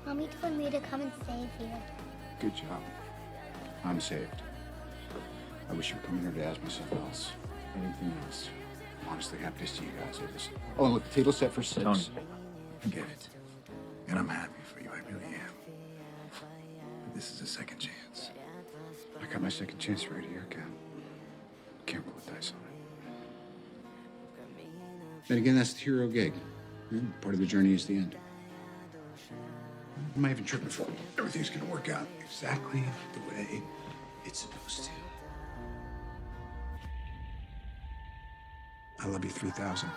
Mommy told me to come and save you. Good job. I'm saved. I wish you would come in here to ask me something else. Anything else. I'm honestly happy to see you guys. Oh, and look, the table's set for 6. Tony. I get it. And I'm happy for you. I really am. But this is a second chance. I got my second chance right here, Ken. Can't roll the dice on it. Then again, that's the hero gig. Part of the journey is the end. I'm not even tripping for it. Everything's gonna work out exactly the way it's supposed to. I love you 3000.